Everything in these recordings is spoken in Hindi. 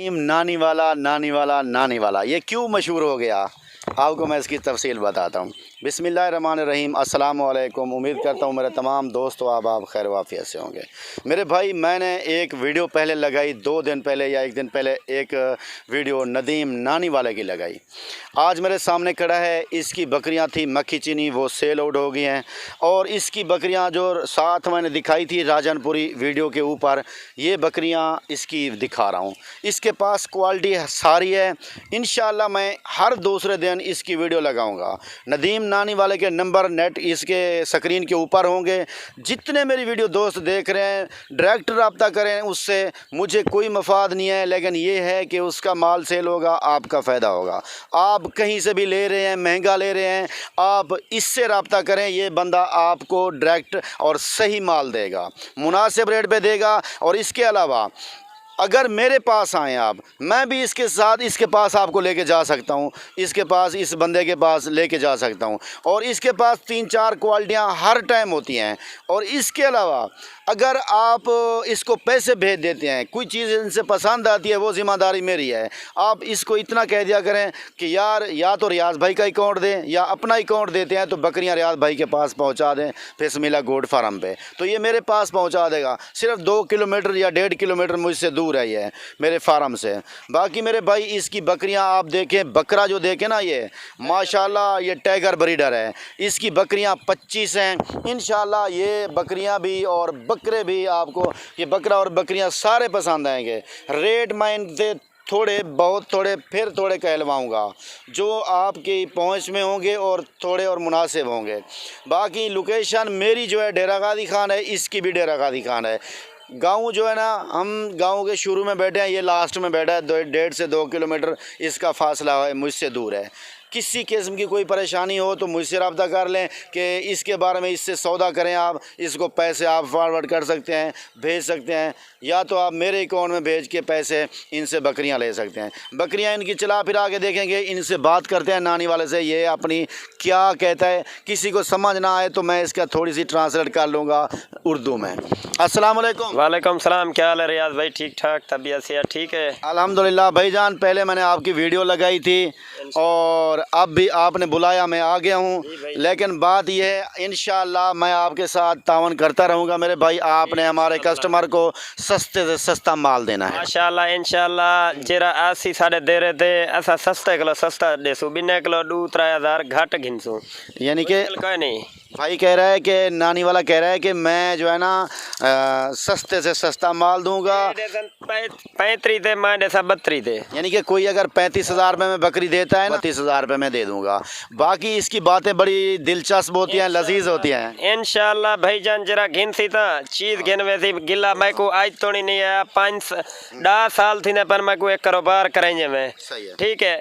नानी वाला नानी वाला नानी वाला ये क्यों मशहूर हो गया, आपको मैं इसकी तफसील बताता हूँ। बिस्मिल्लाहिर्रहमानिर्रहीम, अस्सलाम वालेकुम। उम्मीद करता हूँ मेरे तमाम दोस्त आप खैर वाफियत से होंगे। मेरे भाई, मैंने एक वीडियो पहले लगाई, 2 दिन पहले या 1 दिन पहले एक वीडियो नदीम नानी वाले की लगाई। आज मेरे सामने खड़ा है, इसकी बकरियां थी मक्खी चीनी, वो सेल आउट हो गई हैं। और इसकी बकरियां जो साथ मैंने दिखाई थी राजनपुरी वीडियो के ऊपर, ये बकरियां इसकी दिखा रहा हूँ। इसके पास क्वालिटी सारी है। इंशाल्लाह मैं हर दूसरे दिन इसकी वीडियो लगाऊंगा। नदीम नानी वाले के नंबर नेट इसके स्क्रीन के ऊपर होंगे। जितने मेरी वीडियो दोस्त देख रहे हैं, डायरेक्ट रब्ता करें उससे, मुझे कोई मफाद नहीं है, लेकिन ये है कि उसका माल सेल होगा, आपका फ़ायदा होगा। आप कहीं से भी ले रहे हैं, महंगा ले रहे हैं, आप इससे रब्ता करें, ये बंदा आपको डायरेक्ट और सही माल देगा, मुनासिब रेट पे देगा। और इसके अलावा अगर मेरे पास आएँ आप, मैं भी इसके साथ इसके पास आपको लेके जा सकता हूँ, इसके पास इस बंदे के पास लेके जा सकता हूँ। और इसके पास 3-4 क्वालिटियाँ हर टाइम होती हैं। और इसके अलावा अगर आप इसको पैसे भेज देते हैं, कोई चीज़ इनसे पसंद आती है, वो ज़िम्मेदारी मेरी है। आप इसको इतना कह दिया करें कि यार या तो रियाज भाई का अकाउंट दें या अपना अकाउंट देते हैं, तो बकरियां रियाज भाई के पास पहुंचा दें बिस्मिल्लाह गोट फार्म पे, तो ये मेरे पास पहुंचा देगा। सिर्फ 2 किलोमीटर या 1.5 किलोमीटर मुझसे दूर है ये मेरे फार्म से। बाकी मेरे भाई, इसकी बकरियाँ आप देखें, बकरा जो देखें ना, ये माशाल्लाह ये टाइगर ब्रीडर है। इसकी बकरियाँ 25 हैं। इंशाल्लाह ये बकरियाँ भी और बकरे भी आपको, ये बकरा और बकरियां सारे पसंद आएंगे। रेट मैं इनसे थोड़े बहुत थोड़े फिर थोड़े कहलवाऊँगा, जो आपकी पहुंच में होंगे और थोड़े और मुनासिब होंगे। बाकी लोकेशन मेरी जो है डेरा गाजी खान है, इसकी भी डेरा गाजी खान है। गांव जो है ना, हम गांव के शुरू में बैठे हैं, ये लास्ट में बैठा है। 1.5 से 2 किलोमीटर इसका फासला है, मुझसे दूर है। किसी किस्म की कोई परेशानी हो तो मुझसे रब्ता कर लें कि इसके बारे में, इससे सौदा करें। आप इसको पैसे आप फॉरवर्ड कर सकते हैं, भेज सकते हैं, या तो आप मेरे अकाउंट में भेज के पैसे इनसे बकरियां ले सकते हैं। बकरियां इनकी चला फिरा के देखेंगे, इनसे बात करते हैं नानी वाले से, ये अपनी क्या कहता है। किसी को समझ ना आए तो मैं इसका थोड़ी सी ट्रांसलेट कर लूँगा उर्दू में। अस्सलाम वालेकुम। वालेकुम सलाम। क्या हाल है रियाज भाई? ठीक ठाक, तबीयत से ठीक है? अल्हम्दुलिल्लाह भाईजान। पहले मैंने आपकी वीडियो लगाई थी और अब भी आपने बुलाया, मैं आ गया हूँ। लेकिन बात यह है, इंशाअल्लाह मैं आपके साथ तावन करता रहूँगा मेरे भाई। आपने हमारे कस्टमर को सस्ते से सस्ता माल देना है। माशाल्लाह इंशाअल्लाह। जेरा 80 साढ़े दे रहे थे, ऐसा सस्ता किलो सस्ता देसू, बिना किलो 2-3 हज़ार घट घिनसू, यानी कि कोई नहीं। भाई कह रहा है कि नानी वाला कह रहा है कि मैं जो है ना सस्ते से सस्ता माल दूंगा। 35 थे, मैं जैसा 32 थे। यानी कि कोई अगर 35,000 रुपये में बकरी देता है ना, 32,000 रुपये में दे दूंगा। बाकी इसकी बातें बड़ी दिलचस्प होती हैं, लजीज होती हैं। इंशाल्लाह भाईजान। जरा घिन सी था चीज़ घिन वैसी गिला मैं को आज तो नहीं आया। 5-10 साल थी ना, पर मैं को एक कारोबार करेंगे मैं। ठीक है।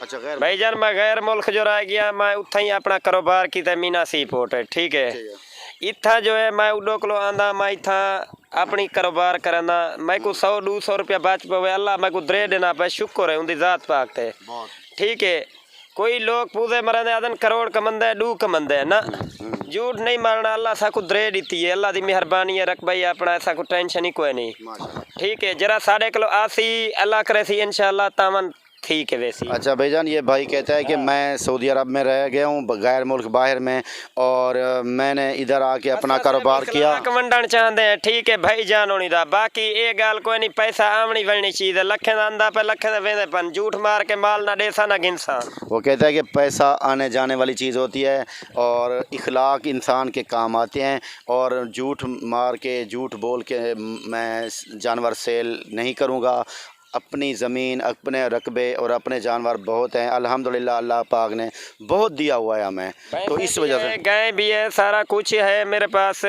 अच्छा भाईजान, मैं गैर मुल्क जो रह गया, मैं उत्था ही अपना कारोबार की मीना सी पोर्ट है। ठीक है। इतना जो है मैं उडो किलो आंदा, मैं इतना अपनी कारोबार करना, मैं को 100-200 रुपया बच पवे, अल्लाह मैं को दे देना पे, शुक्र है उनकी जात पाक थे। ठीक है। कोई लोग पूजे मरने आदन करोड़ कमंदा है, 2 कमंदा है ना, झूठ नहीं मारना। अल्लाह सा को दे दी है, अल्लाह की मेहरबानी है। रख भाई अपना, ऐसा को टेंशन ही कोई नहीं। ठीक है। जरा 1.5 किलो 80 अल्लाह करे सी इंशाल्लाह तामन ठीक है वैसी। अच्छा भाईजान, ये भाई कहता है कि मैं सऊदी अरब में रह गया हूँ, गैर मुल्क बाहर में, और मैंने इधर आके अपना कारोबार किया। वंडन चाहते हैं। ठीक है भाईजान होनी दा। बाकी ये गाल कोई नहीं, पैसा आमनी वलनी चीज़ है। लखे का अंदा पे लखे वेंदे पन, झूठ मार के माल ना देसा ना गिनसा। वो कहता है कि पैसा आने जाने वाली चीज़ होती है और इखलाक इंसान के काम आते हैं, और झूठ मार के, झूठ बोल के मैं जानवर सेल नहीं करूँगा। अपनी ज़मीन, अपने रकबे और अपने जानवर बहुत हैं अल्हम्दुलिल्लाह। अल्लाह पाक ने बहुत दिया हुआ है हमें, तो इस वजह से गाय भी है, सारा कुछ है मेरे पास।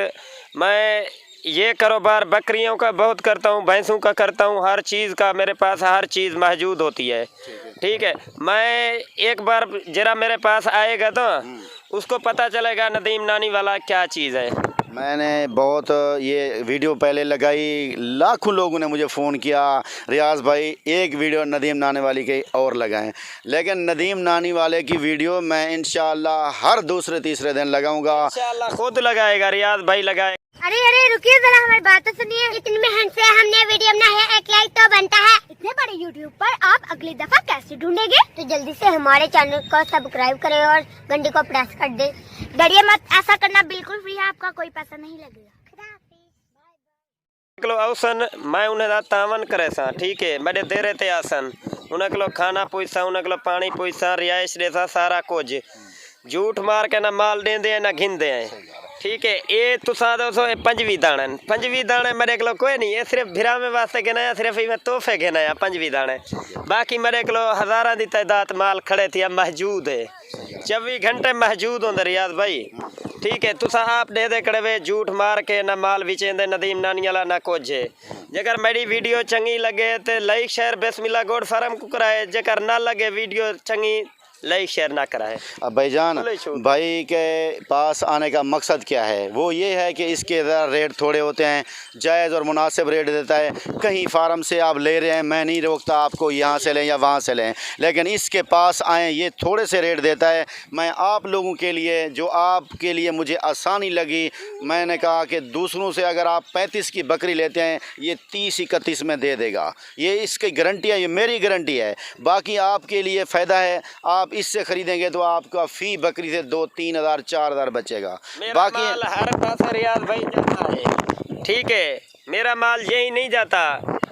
मैं ये कारोबार बकरियों का बहुत करता हूँ, भैंसों का करता हूँ, हर चीज़ का मेरे पास हर चीज़ मौजूद होती है। ठीक है। मैं एक बार जरा मेरे पास आएगा तो उसको पता चलेगा नदीम नानी वाला क्या चीज़ है। मैंने बहुत ये वीडियो पहले लगाई, लाखों लोगों ने मुझे फ़ोन किया, रियाज भाई एक वीडियो नदीम नानी वाली की और लगाएं। लेकिन नदीम नानी वाले की वीडियो मैं इंशाअल्लाह हर दूसरे तीसरे दिन लगाऊंगा। इंशाअल्लाह खुद लगाएगा, रियाज भाई लगाएगा। अरे अरे रुकिए जरा, हमारी बात तो सुनिए। इतनी मेहनत से हमने वीडियो बनाया है, एक लाइक तो बनता है। इतने बड़े यूट्यूब पर आप अगली दफा कैसे ढूंढेंगे? तो जल्दी से हमारे चैनल को सब्सक्राइब करें और घंटी को प्रेस कर दे। डरिए मत, ऐसा करना बिल्कुल फ्री है, आपका कोई पैसा नहीं लगेगा। किलो औसन मैं उन्हें तावन करे सा, ठीक है, मेरे दे रहे थे आसन, उन्हें किलो खाना पूछसा, उन्हें किलो पानी पूछसा, रिहाइश देसा, सारा कुछ झूठ मार के ना माल देंदे ना घिंदे हैं, ठीक है। ये तुसा दोस्तों पंजवी दाने मेरे को कोई नहीं, ये सिर्फ भिरामे वास्ते गिनाया, सिर्फ इवें तोहफे गिनाया पंजवी दाने। बाकी मेरे को हज़ारां दी तादाद माल खड़े थी महजूद है, 24 घंटे महजूद होंगे रियाज भाई, ठीक है। तुसा आप दे दे कड़े झूठ मार के ना माल विचेंदे नदीम नानी वाला ना कुछ है। जेकर मेरी वीडियो चंगी लगे तो लाइक शेयर बिस्मिल्लाह गोड फार्म को कराए, जेकर ना लगे वीडियो चंगी लाइक शेयर ना कराए। अब भाईजान, भाई के पास आने का मकसद क्या है? वो ये है कि इसके ज़रा रेट थोड़े होते हैं, जायज़ और मुनासिब रेट देता है। कहीं फार्म से आप ले रहे हैं, मैं नहीं रोकता आपको यहाँ से लें या वहाँ से लें, लेकिन इसके पास आएँ, ये थोड़े से रेट देता है। मैं आप लोगों के लिए, जो आपके लिए मुझे आसानी लगी, मैंने कहा कि दूसरों से अगर आप 35 की बकरी लेते हैं, ये 30-31 में दे देगा। ये इसकी गारंटी है, ये मेरी गारंटी है। बाकी आपके लिए फ़ायदा है, आप इससे खरीदेंगे तो आपका फी बकरी से 2-3 हज़ार 4 हज़ार बचेगा। बाकी माल हर पास रियाज भाई जाता है, ठीक है, मेरा माल यही नहीं जाता,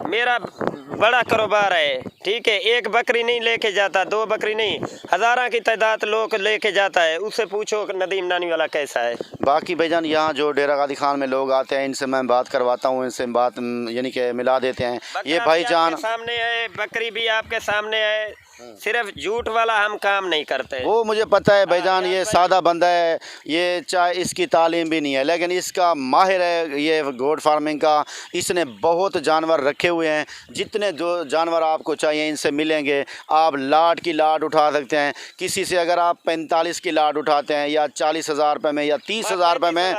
मेरा बड़ा कारोबार है, ठीक है। एक बकरी नहीं लेके जाता, 2 बकरी नहीं, हज़ारों की तादाद लोग लेके जाता है। उससे पूछो नदीम नानी वाला कैसा है। बाकी भाईजान, यहाँ जो डेरा गादी खान में लोग आते हैं, इनसे मैं बात करवाता हूँ, इनसे बात यानी कि मिला देते हैं। ये भाईजान सामने है, बकरी भी आपके सामने है, सिर्फ झूठ वाला हम काम नहीं करते। वो मुझे पता है भाईजान, ये सादा बंदा है, ये चाहे इसकी तालीम भी नहीं है, लेकिन इसका माहिर है ये गोट फार्मिंग का। इसने बहुत जानवर रखे हुए हैं, जितने जो जानवर आपको चाहिए इनसे मिलेंगे। आप लाट की लाट उठा सकते हैं, किसी से अगर आप 45 की लाट उठाते हैं या 40,000 रुपये में या 30,000 रुपये में,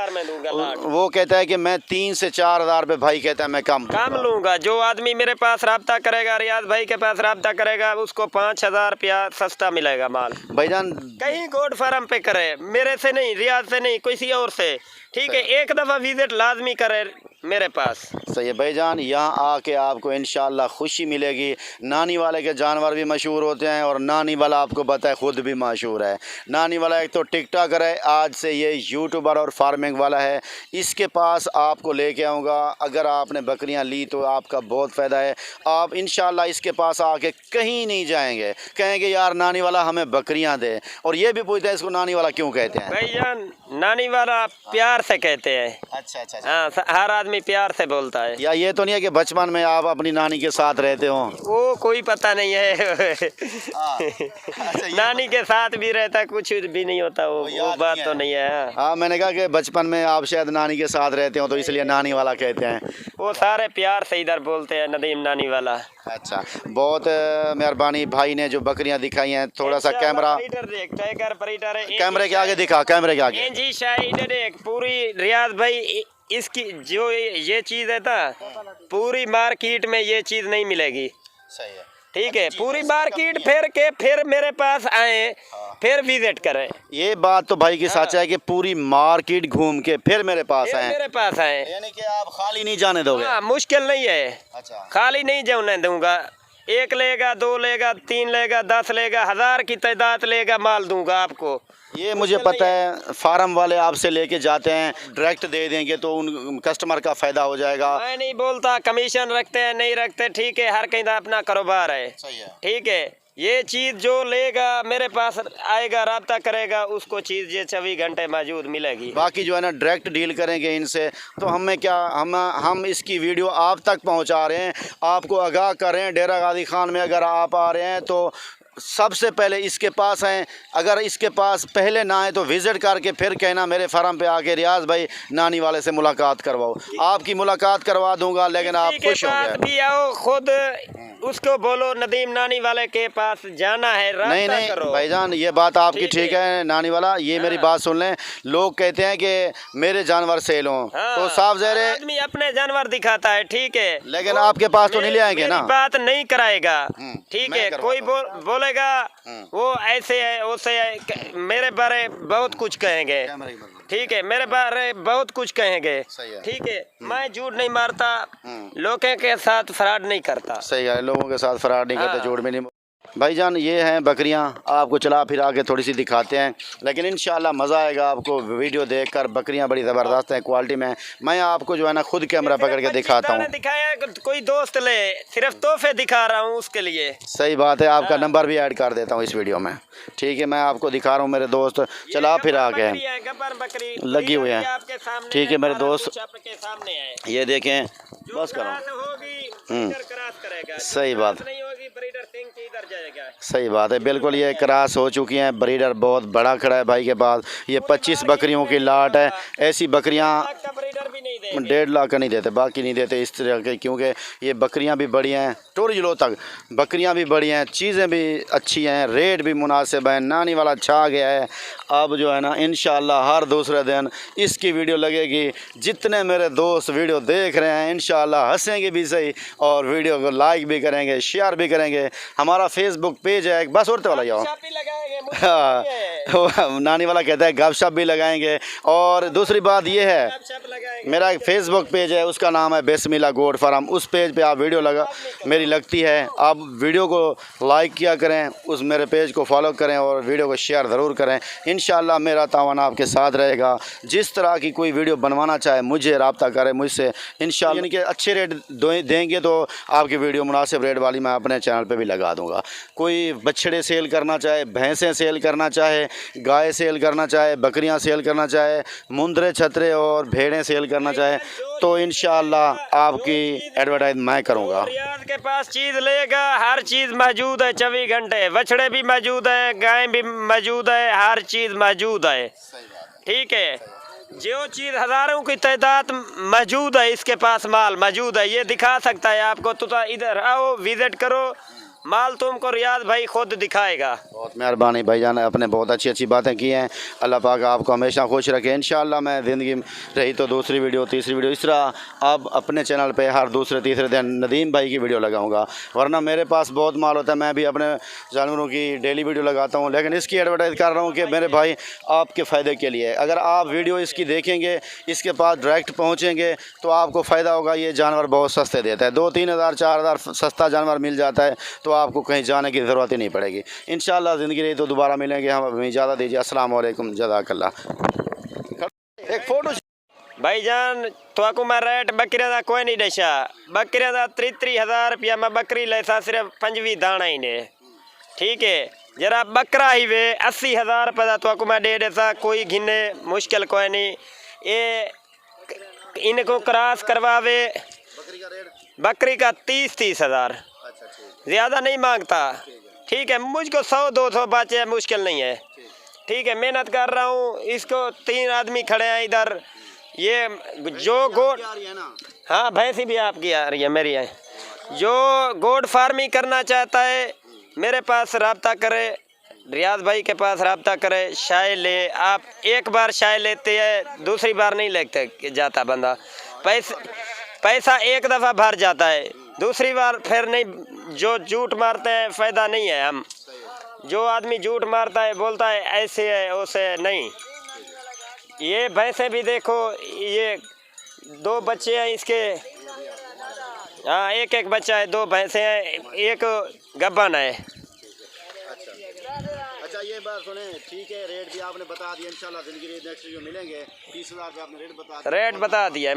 वो कहता है कि मैं 3 से 4 हज़ार रुपये, भाई कहता है मैं कम लूँगा। जो आदमी मेरे पास रब्ता करेगा, रियाज भाई के पास रब्ता करेगा, उसको 5,000 रुपया सस्ता मिलेगा माल। भाईजान कहीं गोट फार्म पे करे, मेरे से नहीं, रियाज से नहीं, किसी और से, ठीक है। एक दफ़ा विजिट लाजमी करे मेरे पास। सही है भाईजान, यहाँ आके आपको इंशाल्लाह खुशी मिलेगी। नानी वाले के जानवर भी मशहूर होते हैं और नानी वाला आपको पता है ख़ुद भी मशहूर है। नानी वाला एक तो टिकटॉकर है, आज से ये यूट्यूबर और फार्मिंग वाला है। इसके पास आपको लेके आऊँगा, अगर आपने बकरियाँ ली तो आपका बहुत फ़ायदा है। आप इंशाल्लाह इसके पास आके कहीं नहीं जाएंगे, कहेंगे यार नानी वाला हमें बकरियाँ दे। और ये भी पूछते हैं इसको नानी वाला क्यों कहते हैं? भाईजान नानी वाला प्यार से कहते हैं। अच्छा। हाँ, हर आदमी प्यार से बोलता है। या ये तो नहीं है कि बचपन में आप अपनी नानी के साथ रहते हो? वो कोई पता नहीं है। नानी के साथ भी रहता, कुछ भी नहीं होता, वो बात तो नहीं है। हाँ, मैंने कहा कि बचपन में आप शायद नानी के साथ रहते हो तो इसलिए नानी वाला कहते हैं। वो सारे प्यार से इधर बोलते हैं नदीम नानी वाला। अच्छा, बहुत मेहरबानी भाई ने जो बकरियां दिखाई हैं। थोड़ा सा कैमरा कैमरे के आगे दिखा, कैमरे के आगे जी शायद देख पूरी रियाज भाई। इसकी जो ये चीज़ है ना, पूरी मार्केट में ये चीज़ नहीं मिलेगी। सही है, ठीक है। पूरी मार्केट फिर के फिर मेरे पास आए, फिर विजिट करें। ये बात तो भाई की सच है कि पूरी मार्केट घूम के फिर मेरे पास आए, यानी कि आप खाली नहीं जाने दोगे? हाँ, मुश्किल नहीं है। अच्छा, खाली नहीं जाने दूंगा। 1 लेगा, 2 लेगा, 3 लेगा, 10 लेगा, 1000 की तादाद लेगा, माल दूंगा आपको। ये मुझे पता है, फार्म वाले आपसे लेके जाते हैं, डायरेक्ट दे देंगे तो उन कस्टमर का फ़ायदा हो जाएगा। मैं नहीं बोलता कमीशन रखते हैं नहीं रखते, ठीक है, हर कहीं का अपना कारोबार है। सही है, ठीक है। ये चीज़ जो लेगा मेरे पास आएगा, राब्ता करेगा, उसको चीज़ ये 24 घंटे मौजूद मिलेगी। बाकी जो है ना डायरेक्ट डील करेंगे इनसे, तो हमें क्या, हम इसकी वीडियो आप तक पहुंचा रहे हैं, आपको आगाह कर रहे हैं। डेरा गादी खान में अगर आप आ रहे हैं तो सबसे पहले इसके पास हैं। अगर इसके पास पहले ना आए तो विज़िट करके फिर कहना मेरे फार्म पे आके रियाज भाई नानी वाले से मुलाकात करवाओ। आपकी मुलाकात करवा दूंगा, लेकिन आप खुश हो गए भी आओ, खुद उसको बोलो नदीम नानी वाले के पास जाना है, नहीं भाईजान, ये बात आपकी ठीक है। नानी वाला, ये मेरी बात सुन लें। लोग कहते हैं कि मेरे जानवर सेल हों, तो साफ ज़ाहिर है आदमी अपने जानवर दिखाता है, ठीक है, लेकिन आपके पास तो नहीं ले आएंगे ना, बात नहीं कराएगा, ठीक है। कोई बोल बोलेगा वो ऐसे है वैसे है, मेरे बारे बहुत कुछ कहेंगे, ठीक है, मेरे बारे बहुत कुछ कहेंगे, सही है। ठीक है। मैं झूठ नहीं मारता, लोगों के साथ फ्रॉड नहीं करता। सही है, लोगों के साथ फ्रॉड नहीं करते, हाँ। झूठ में नहीं। भाईजान ये हैं बकरियां, आपको चला फिरा के थोड़ी सी दिखाते हैं, लेकिन इंशाल्लाह मज़ा आएगा आपको वीडियो देखकर। बकरियां बड़ी ज़बरदस्त हैं क्वालिटी में। मैं आपको जो है ना खुद कैमरा पकड़ के दिखाता हूँ। दिखाया कोई दोस्त ले, सिर्फ तोहफे दिखा रहा हूँ उसके लिए। सही बात है, आपका नंबर भी ऐड कर देता हूँ इस वीडियो में, ठीक है। मैं आपको दिखा रहा हूँ, मेरे दोस्त चला फिरा के बकरी लगी हुई है, ठीक है मेरे दोस्त। आपके सामने है, ये देखें, बस करो। सही बात, नहीं होगी ब्रीडर सिंह की इधर जाएगा। सही बात है, बिल्कुल। ये क्रॉस हो चुकी हैं, ब्रीडर बहुत बड़ा खड़ा है भाई के पास। ये 25 बकरियों की लाट है। ऐसी बकरियां ब्रीडर भी नहीं दे 1.5 लाख का नहीं देते, बाकी नहीं देते इस तरह के, क्योंकि ये बकरियां भी बड़ी हैं, टोरिजलो तक बकरियां भी बड़ी हैं, चीज़ें भी अच्छी हैं, रेट भी मुनासिब है। नानी वाला छा गया है। अब जो है ना इंशाल्लाह हर दूसरे दिन इसकी वीडियो लगेगी। जितने मेरे दोस्त वीडियो देख रहे हैं इंशाल्लाह हंसेंगे भी सही और वीडियो को लाइक भी करेंगे, शेयर भी करेंगे। हमारा फेसबुक पेज है, बस उड़ते वाला जाओ। हाँ, नानी वाला कहता है गपशप भी लगाएंगे। और दूसरी बात ये है, मेरा एक फेसबुक पेज है, उसका नाम है बिस्मिल्लाह गोट फार्म। उस पेज पे आप वीडियो मेरी लगती है, आप वीडियो को लाइक किया करें, उस मेरे पेज को फॉलो करें और वीडियो को शेयर ज़रूर करें। इंशाल्लाह मेरा तावन आपके साथ रहेगा। जिस तरह की कोई वीडियो बनवाना चाहे मुझे रब्ता करें मुझसे, इंशाल्लाह यानी कि अच्छे रेट देंगे तो आपकी वीडियो मुनासिब रेट वाली मैं अपने चैनल पे भी लगा दूंगा। कोई बछड़े सेल करना चाहे, भैंसें सेल करना चाहे, गाय सेल करना चाहे, बकरियां सेल करना चाहे, मुंदरे छतरे और भेड़ें सेल करना चाहे, तो इंशाल्लाह आपकी एडवर्टाइज मैं करूंगा। रियाज के पास चीज़ लेगा, हर चीज़ मौजूद है 24 घंटे। बछड़े भी मौजूद है, गाय भी मौजूद है, हर चीज़ मौजूद है, ठीक है। जो चीज़ हज़ारों की तादाद मौजूद है, इसके पास माल मौजूद है, ये दिखा सकता है आपको। तो इधर आओ, विजिट करो, माल तुमको रियाज भाई खुद दिखाएगा। बहुत मेहरबानी भाईजान, आपने बहुत अच्छी अच्छी बातें की हैं। अल्लाह पाक आपको हमेशा खुश रखे। इंशाल्लाह मैं ज़िंदगी में रही तो दूसरी वीडियो, तीसरी वीडियो, इस तरह अब अपने चैनल पे हर दूसरे तीसरे दिन नदीम भाई की वीडियो लगाऊंगा। वरना मेरे पास बहुत माल होता है, मैं भी अपने जानवरों की डेली वीडियो लगाता हूँ, लेकिन इसकी एडवर्टाइज़ कर रहा हूँ कि मेरे भाई आपके फ़ायदे के लिए। अगर आप वीडियो इसकी देखेंगे, इसके पास डायरेक्ट पहुँचेंगे तो आपको फ़ायदा होगा। ये जानवर बहुत सस्ते देता है, 2-3 हज़ार 4 हज़ार सस्ता जानवर मिल जाता है, तो आपको कहीं जाने की ज़रूरत ही नहीं पड़ेगी। इंशाल्लाह ज़िंदगी रही तो दोबारा मिलेंगे। हम अभी इजाज़त दीजिए। अस्सलाम वालेकुम, जज़ाकल्लाह। एक फ़ोटो भाईजान तो मैं रेट बकरियां दा कोई नहीं दशा। बकरियां दा 33,000 रुपया मैं बकरी लेसा सिर्फ 5 दाना ही ने, ठीक है। जरा बकरा ही वे 80,000 रुपये का तो मैं दे देता, कोई घिने मुश्किल कोई नहीं। ये इनको क्रॉस करवावे, बकरी का 30 हज़ार, ज़्यादा नहीं मांगता, ठीक है। मुझको 100-200 बचे मुश्किल नहीं है, ठीक है। मेहनत कर रहा हूँ। इसको 3 आदमी खड़े हैं इधर। ये जो गोड, हाँ भैंसी भी आपकी आ रही है, मेरी है। जो गोड फार्मिंग करना चाहता है मेरे पास रब्ता करे, रियाज भाई के पास रब्ता करे। शाय ले, आप एक बार शाय लेते हैं, दूसरी बार नहीं लेते जाता बंदा। पैसा एक दफ़ा भर जाता है, दूसरी बार फिर नहीं। जो झूठ मारते हैं फ़ायदा नहीं है। हम जो आदमी झूठ मारता है, बोलता है ऐसे है वैसे नहीं। ये भैंसे भी देखो, ये 2 बच्चे हैं इसके, हाँ एक बच्चा है, 2 भैंसे हैं, एक गब्बन है। अच्छा ये बात सुने, ठीक है। रेट भी आपने बता दिया, इंशाल्लाह ज़िंदगी नेक्स्ट वीडियो मिलेंगे। 30,000 आपने रेट बता दिया है।